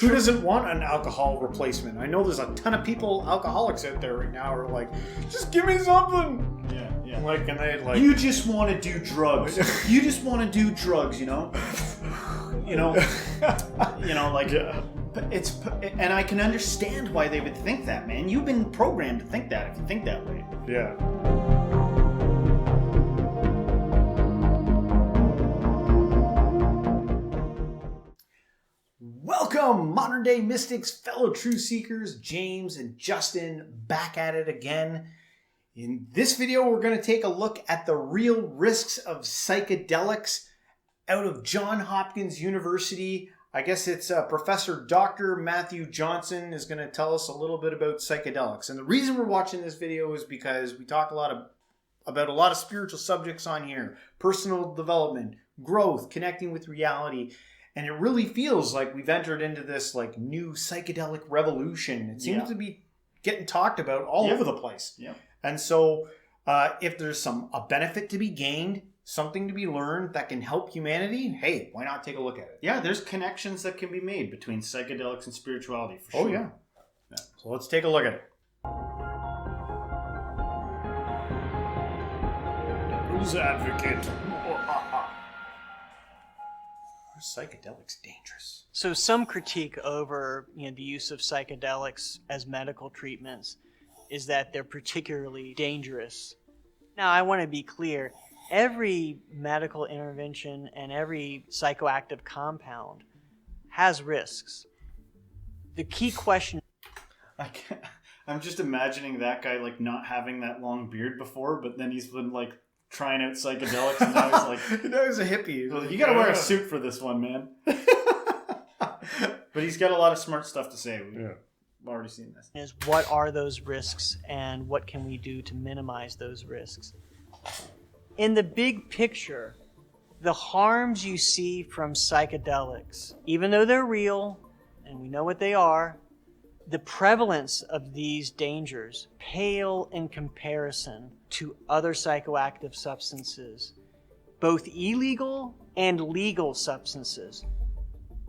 Who doesn't want an alcohol replacement? I know there's a ton of people, alcoholics out there right now, who are like, just give me something. Yeah. Like, and they like, you just want to do drugs. You just want to do drugs, you know? Like, and I can understand why they would think that, man. You've been programmed to think that if you think that way. yeah. Welcome, modern day mystics, fellow truth seekers, James and Justin, back at it again. In this video, we're going to take a look at the real risks of psychedelics out of John Hopkins University. I guess it's Professor Dr. Matthew Johnson is going to tell us a little bit about psychedelics. And the reason we're watching this video is because we talk about a lot of spiritual subjects on here. Personal development, growth, connecting with reality. And it really feels like we've entered into this like new psychedelic revolution. It seems to be getting talked about all over the place. Yeah. And so if there's a benefit to be gained, something to be learned that can help humanity, hey, why not take a look at it? Yeah, there's connections that can be made between psychedelics and spirituality, for sure. Oh, yeah. So let's take a look at it. Devil's advocate. Are psychedelics dangerous? So some critique over the use of psychedelics as medical treatments is that they're particularly dangerous. Now, I want to be clear. Every medical intervention and every psychoactive compound has risks. The key question... I'm just imagining that guy like not having that long beard before, but then he's been like trying out psychedelics and now he's like... Now he's a hippie. Well, you gotta wear a suit for this one, man. But he's got a lot of smart stuff to say. We've already seen this. Is what are those risks and what can we do to minimize those risks? In the big picture, the harms you see from psychedelics, even though they're real and we know what they are, the prevalence of these dangers pale in comparison to other psychoactive substances, both illegal and legal substances.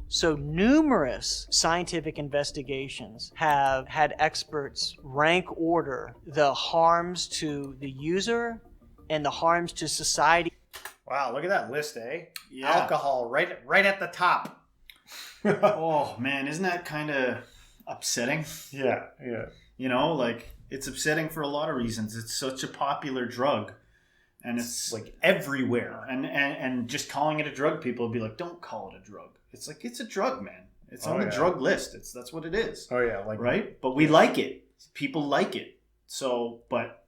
So numerous scientific investigations have had experts rank order the harms to the user and the harms to society. Wow, look at that list, eh? Yeah. Alcohol, right at the top. Oh, man, isn't that kind of upsetting? Yeah. You know, like, it's upsetting for a lot of reasons. It's such a popular drug. And it's like everywhere. And just calling it a drug, people will be like, don't call it a drug. It's like, it's a drug, man. It's on the drug list. That's what it is. Oh, yeah. Like, right? But we like it. People like it. So, but...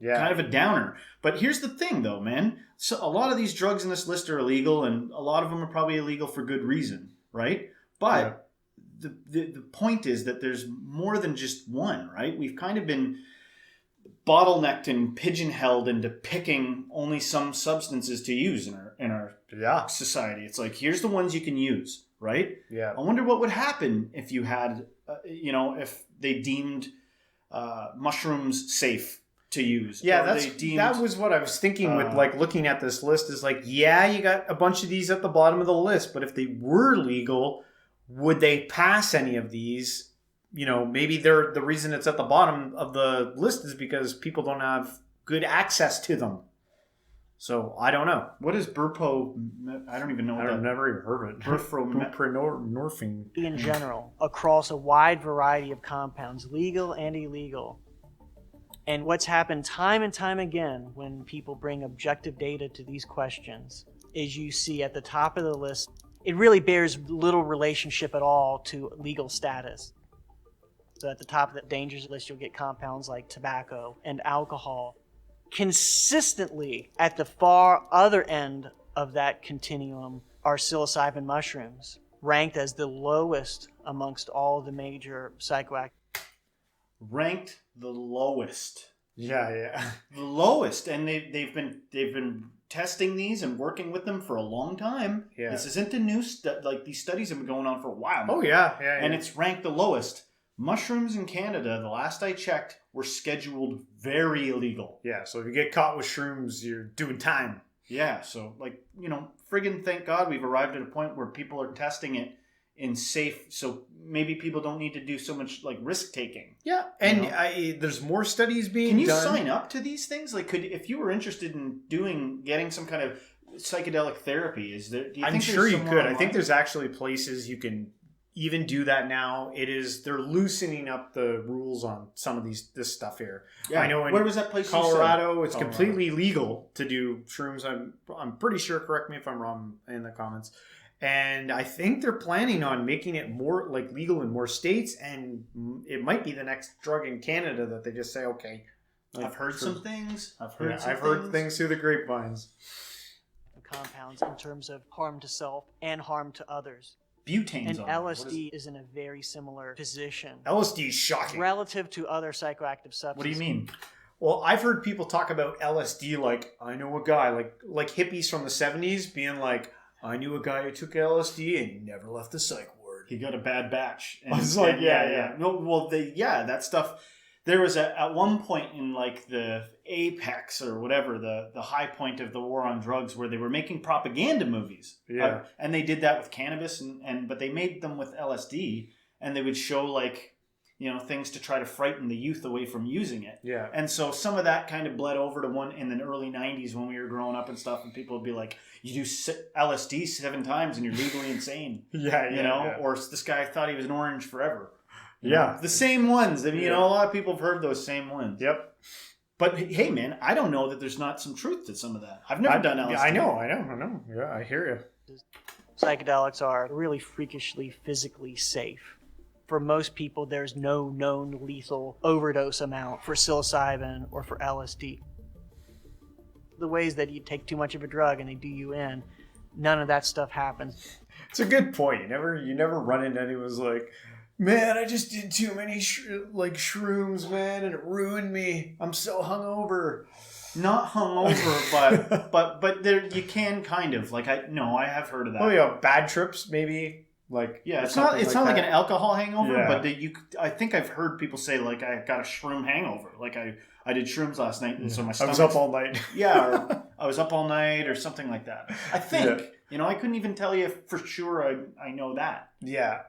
Yeah. Kind of a downer. But here's the thing, though, man. So a lot of these drugs in this list are illegal, and a lot of them are probably illegal for good reason, right? But the point is that there's more than just one, right? We've kind of been bottlenecked and pigeonholed into picking only some substances to use in our society. It's like, here's the ones you can use, right? Yeah. I wonder what would happen if you had, if they deemed mushrooms safe to use. Yeah, that was what I was thinking with like looking at this list is like, yeah, you got a bunch of these at the bottom of the list, but if they were legal, would they pass any of these? Maybe the reason it's at the bottom of the list is because people don't have good access to them. So I don't know. What is Burpo? I don't even know. I've never even heard of it. Buprenorphine. In general, across a wide variety of compounds, legal and illegal. And what's happened time and time again when people bring objective data to these questions is you see at the top of the list, it really bears little relationship at all to legal status. So at the top of the dangers list, you'll get compounds like tobacco and alcohol. Consistently at the far other end of that continuum are psilocybin mushrooms, ranked as the lowest amongst all the major psychoactive. Ranked the lowest. Yeah. The lowest, and they've been testing these and working with them for a long time. Yeah. This isn't a new like these studies have been going on for a while now. Oh yeah. And it's ranked the lowest. Mushrooms in Canada, the last I checked, were scheduled very illegal. Yeah, so if you get caught with shrooms, you're doing time. Yeah, so friggin' thank God we've arrived at a point where people are testing it in safe, so maybe people don't need to do so much like risk taking. Yeah, and there's more studies being done. Can you sign up to these things? Like, if you were interested in getting some kind of psychedelic therapy, is there? Do you I'm think sure you could. online? I think there's actually places you can even do that now. They're loosening up the rules on some of this stuff here. Yeah. I know in where was that place? Colorado, it's completely legal to do shrooms. I'm pretty sure. Correct me if I'm wrong in the comments. And I think they're planning on making it more like legal in more states, and it might be the next drug in Canada that they just say, okay. Like, I've heard some things. I've heard things through the grapevines. Compounds in terms of harm to self and harm to others. Butane's and LSD is in a very similar position. LSD is shocking. Relative to other psychoactive substances. What do you mean? Well, I've heard people talk about LSD like, I know a guy, like hippies from the 70s being like, I knew a guy who took LSD and he never left the psych ward. He got a bad batch. And, I was like, yeah. No, well, that stuff. There was at one point in like the apex or whatever, the high point of the war on drugs, where they were making propaganda movies. Yeah. And they did that with cannabis, but they made them with LSD, and they would show like, things to try to frighten the youth away from using it. Yeah. And so some of that kind of bled over to one in the early 90s when we were growing up and stuff, and people would be like, you do LSD 7 times and you're legally insane. Yeah. Or this guy thought he was an orange forever. Yeah. The same ones. I mean, a lot of people have heard those same ones. Yep. But hey, man, I don't know that there's not some truth to some of that. I've never done LSD. Yeah, I know. Yeah, I hear you. Psychedelics are really freakishly physically safe. For most people, there's no known lethal overdose amount for psilocybin or for LSD. The ways that you take too much of a drug and they do you in, none of that stuff happens. It's a good point. You never run into anyone who's like, man, I just did too many shrooms, man, and it ruined me. I'm so hungover. Not hungover, but there you can kind of I have heard of that. Oh yeah, bad trips maybe. It's not like an alcohol hangover, yeah. But I think I've heard people say like I got a shroom hangover. Like I did shrooms last night, and so my stomach. I was up all night. Yeah, or I was up all night, or something like that. I think I couldn't even tell you for sure. I know that. Yeah.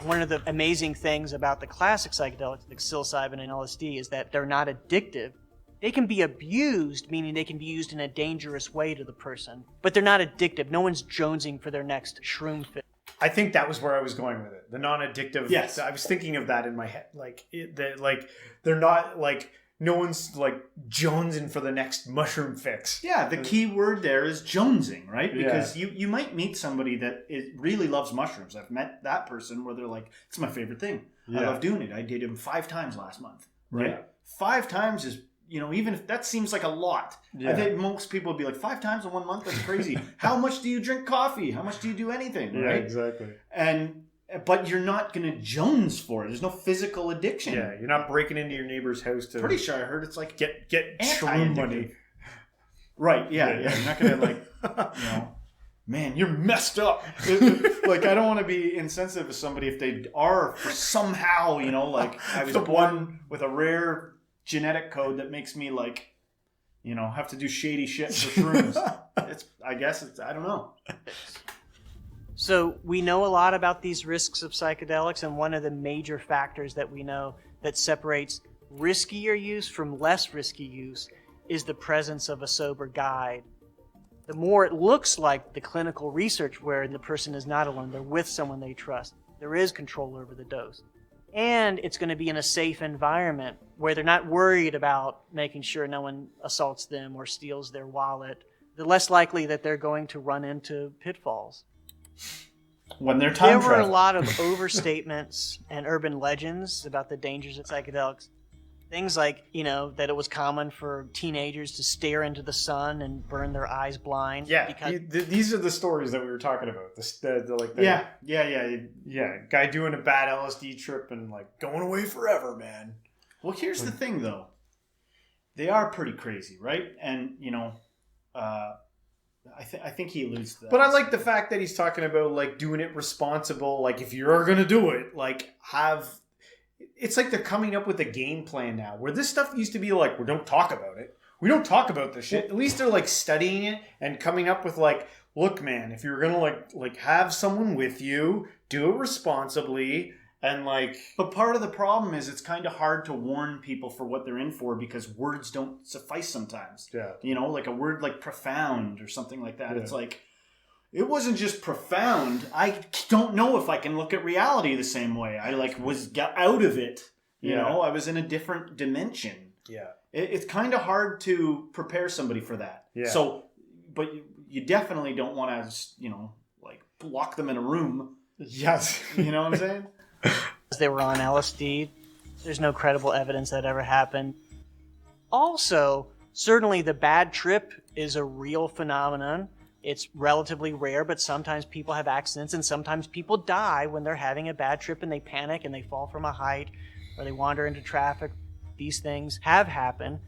One of the amazing things about the classic psychedelics, like psilocybin and LSD, is that they're not addictive. They can be abused, meaning they can be used in a dangerous way to the person, but they're not addictive. No one's jonesing for their next shroom fit. I think that was where I was going with it. The non-addictive. Yes. I was thinking of that in my head. They're not no one's jonesing for the next mushroom fix. Yeah, the key word there is jonesing, right? Yeah. Because you might meet somebody that really loves mushrooms. I've met that person where they're like, it's my favorite thing. Yeah. I love doing it. I did them 5 times last month, right? Yeah. 5 times is, even if that seems like a lot. Yeah. I think most people would be like, 5 times in 1 month? That's crazy. How much do you drink coffee? How much do you do anything, Yeah, right? exactly. But you're not going to jones for it. There's no physical addiction. Yeah, you're not breaking into your neighbor's house to... Pretty sure I heard it's like Get shroom anti-addictive. money. Right, yeah. You're not going to man, you're messed up. I don't want to be insensitive to somebody if they are somehow, I was born with a rare genetic code that makes me have to do shady shit for shrooms. I don't know. So we know a lot about these risks of psychedelics, and one of the major factors that we know that separates riskier use from less risky use is the presence of a sober guide. The more it looks like the clinical research where the person is not alone, they're with someone they trust, there is control over the dose. And it's going to be in a safe environment where they're not worried about making sure no one assaults them or steals their wallet. The less likely that they're going to run into pitfalls. When they're time There were traveling. a lot of overstatements and urban legends about the dangers of psychedelics. Things like, that it was common for teenagers to stare into the sun and burn their eyes blind. Yeah, because these are the stories that we were talking about. Yeah. Guy doing a bad LSD trip and going away forever, man. Well, here's the thing, though. They are pretty crazy, right? And, I think he alludes to that. But I like the fact that he's talking about doing it responsible. If you're gonna do it, it's like they're coming up with a game plan now. Where this stuff used to be we don't talk about it. We don't talk about this shit. At least they're studying it and coming up with look, man, if you're gonna like have someone with you, do it responsibly. And but part of the problem is it's kind of hard to warn people for what they're in for because words don't suffice sometimes. Yeah. You know, like a word like profound or something like that. Yeah. It's like, it wasn't just profound. I don't know if I can look at reality the same way. I got out of it. You know, I was in a different dimension. Yeah. It's kind of hard to prepare somebody for that. Yeah. So, but you definitely don't want to, lock them in a room. Yes. You know what I'm saying? They were on LSD. There's no credible evidence that ever happened. Also, certainly the bad trip is a real phenomenon. It's relatively rare, but sometimes people have accidents and sometimes people die when they're having a bad trip and they panic and they fall from a height or they wander into traffic. These things have happened.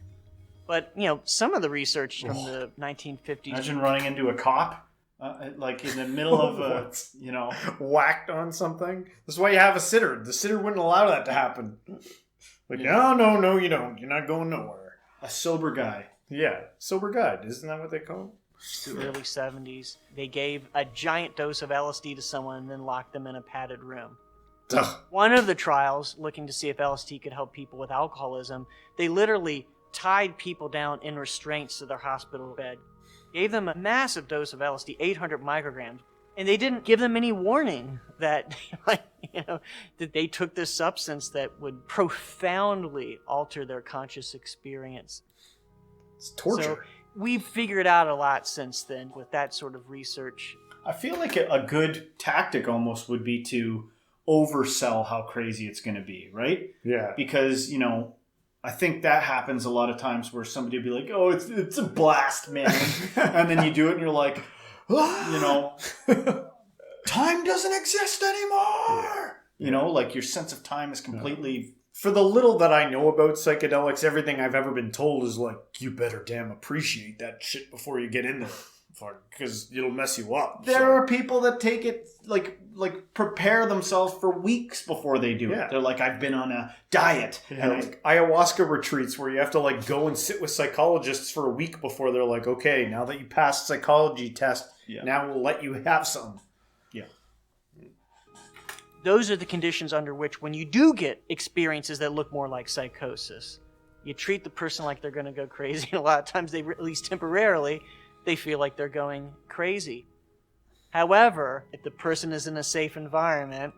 But, some of the research from the 1950s... Imagine running into a cop. In the middle of whacked on something. That's why you have a sitter. The sitter wouldn't allow that to happen. No, you don't. You're not going nowhere. A sober guy. Yeah, sober guide. Isn't that what they call him? The early 70s. They gave a giant dose of LSD to someone and then locked them in a padded room. Ugh. One of the trials, looking to see if LSD could help people with alcoholism, they literally tied people down in restraints to their hospital bed. Gave them a massive dose of LSD, 800 micrograms, and they didn't give them any warning that, that they took this substance that would profoundly alter their conscious experience. It's torture. So we've figured out a lot since then with that sort of research. I feel like a good tactic almost would be to oversell how crazy it's going to be, right? Yeah. Because, I think that happens a lot of times where somebody will be like, oh, it's a blast, man. And then you do it and you're like, time doesn't exist anymore. Your sense of time is completely... For the little that I know about psychedelics, everything I've ever been told is you better damn appreciate that shit before you get in there. Because it'll mess you up. There are people that take it, prepare themselves for weeks before they do it. They're like, I've been on a diet. Yeah, and ayahuasca retreats where you have to go and sit with psychologists for a week before they're like, okay, now that you passed psychology test, now we'll let you have some. Yeah. Those are the conditions under which when you do get experiences that look more like psychosis, you treat the person like they're going to go crazy. And a lot of times they, at least temporarily, they feel like they're going crazy. However, if the person is in a safe environment,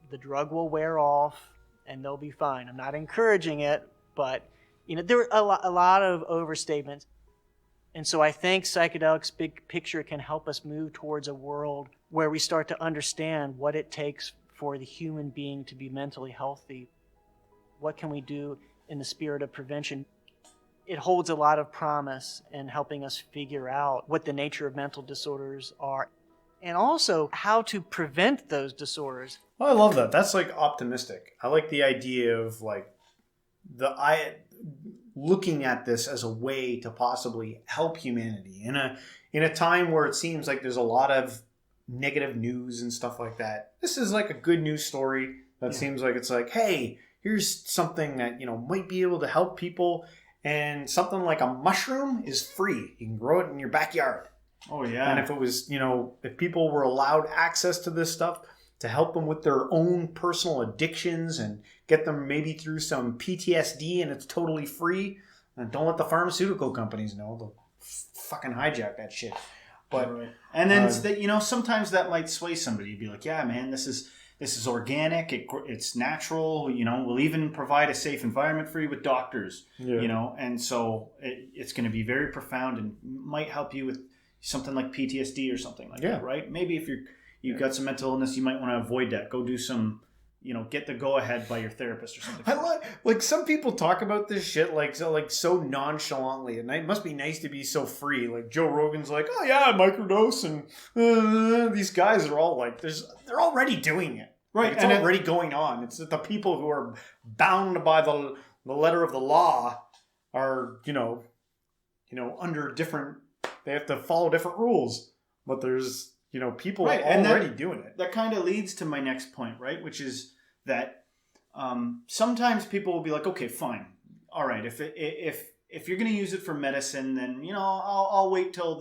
the drug will wear off and they'll be fine. I'm not encouraging it, but there are a lot of overstatements. And so I think psychedelics big picture can help us move towards a world where we start to understand what it takes for the human being to be mentally healthy. What can we do in the spirit of prevention? It holds a lot of promise in helping us figure out what the nature of mental disorders are and also how to prevent those disorders. Well, I love that. That's optimistic. I like the idea of looking at this as a way to possibly help humanity in a time where it seems like there's a lot of negative news and stuff like that. This is a good news story that seems like it's hey, here's something that might be able to help people. And something like a mushroom is free. You can grow it in your backyard. Oh, yeah. And if it was, if people were allowed access to this stuff to help them with their own personal addictions and get them maybe through some PTSD and it's totally free, and don't let the pharmaceutical companies know. They'll fucking hijack that shit. But and then sometimes that might sway somebody. You'd be like, yeah, man, this is organic. It's natural. We'll even provide a safe environment for you with doctors. Yeah. And so it's going to be very profound and might help you with something like PTSD or something like that, right? Maybe if you've got some mental illness, you might want to avoid that. Go do some, get the go ahead by your therapist or something. I like some people talk about this shit so nonchalantly, and it must be nice to be so free. Joe Rogan's like, oh yeah, microdose, and these guys are all they're already doing it. Right, it's already going on. It's the people who are bound by the letter of the law are, under different. They have to follow different rules. But there's, people already doing it. That kind of leads to my next point, right? Which is that sometimes people will be like, okay, fine, all right. If you're going to use it for medicine, then I'll wait till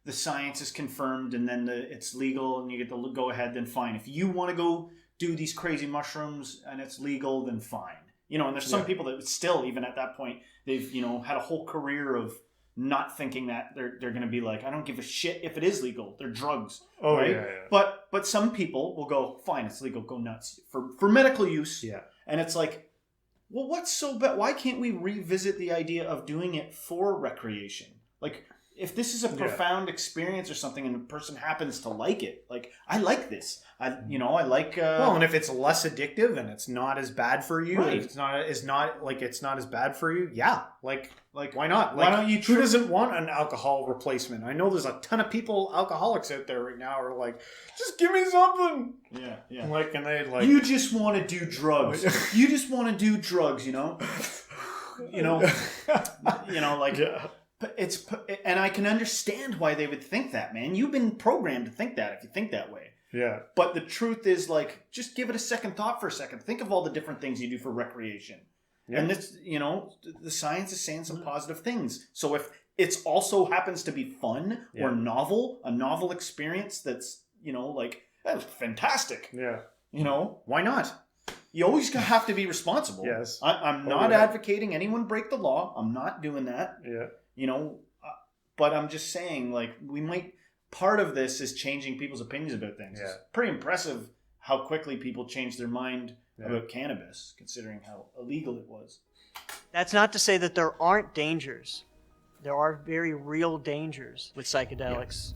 the science is confirmed and then it's legal and you get to go ahead, then fine. If you want to go do these crazy mushrooms and it's legal, then fine. You know, and there's some people that still, even at that point, they've, you know, had a whole career of not thinking that they're going to be like, I don't give a shit if it is legal. They're drugs. Oh, right? yeah, yeah. But some people will go, fine, it's legal, go nuts. For medical use. Yeah. And it's like, well, what's so bad? Why can't we revisit the idea of doing it for recreation? Like, if this is a profound experience or something and a person happens to like it, like, I like this. I like... well, and if it's less addictive and it's not as bad for you, right. it's not as bad for you, like why not? Why don't you... Who doesn't want an alcohol replacement? I know there's a ton of people, alcoholics out there right now, are like, just give me something. Yeah, yeah. Like, and they like... You just want to do drugs. You just want to do drugs, you know? Like... Yeah. And I can understand why they would think that, man. You've been programmed to think that if you think that way. Yeah. But the truth is, like, just give it a second thought for a second. Think of all the different things you do for recreation. Yeah. And this, the science is saying some positive things. So if it also happens to be fun or novel, a novel experience that's, that's fantastic. Yeah. Why not? You always have to be responsible. Yes. I'm not advocating anyone break the law. I'm not doing that. Yeah. But I'm just saying, like, part of this is changing people's opinions about things. Yeah. It's pretty impressive how quickly people change their mind about cannabis, considering how illegal it was. That's not to say that there aren't dangers. There are very real dangers with psychedelics,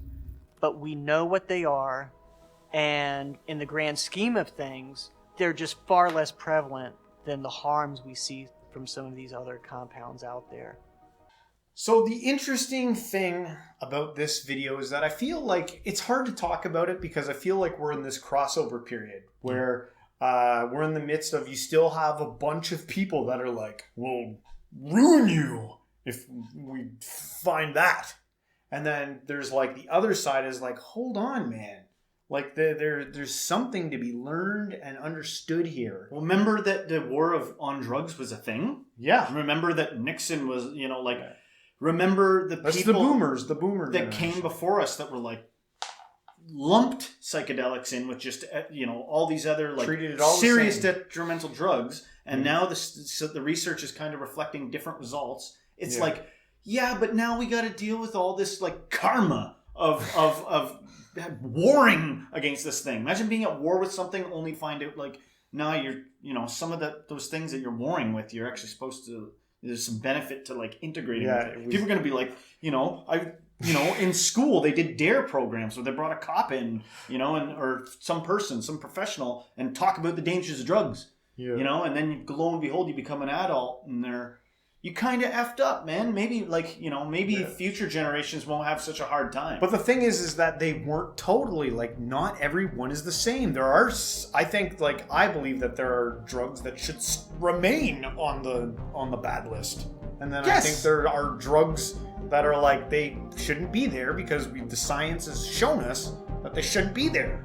but we know what they are, and in the grand scheme of things, they're just far less prevalent than the harms we see from some of these other compounds out there. So the interesting thing about this video is that I feel like it's hard to talk about it because I feel like we're in this crossover period where we're in the midst of, you still have a bunch of people that are like, we'll ruin you if we find that. And then there's like the other side is like, hold on, man. Like there's something to be learned and understood here. Well, remember that the war on drugs was a thing? Yeah. Remember that Nixon was, remember the That's people the boomer that came before us that were like lumped psychedelics in with just all these other like serious detrimental drugs, and now the research is kind of reflecting different results. It's like, but now we got to deal with all this like karma of warring against this thing. Imagine being at war with something only find out like now you're some of those things that you're warring with, you're actually supposed to. There's some benefit to like integrating with it. People are going to be like, in school they did DARE programs where they brought a cop in, or some professional and talk about the dangers of drugs, and then lo and behold, you become an adult and you kind of effed up, man. Maybe future generations won't have such a hard time. But the thing is that they weren't totally like, not everyone is the same. There are, I believe that there are drugs that should remain on the bad list. And then I think there are drugs that are like, they shouldn't be there because the science has shown us that they shouldn't be there.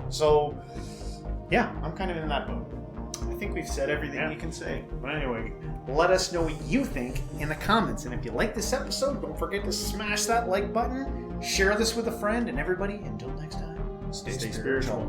So, yeah, I'm kind of in that boat. I think we've said everything we can say. But anyway, let us know what you think in the comments. And if you like this episode, don't forget to smash that like button, share this with a friend, and everybody, until next time, stay spiritual.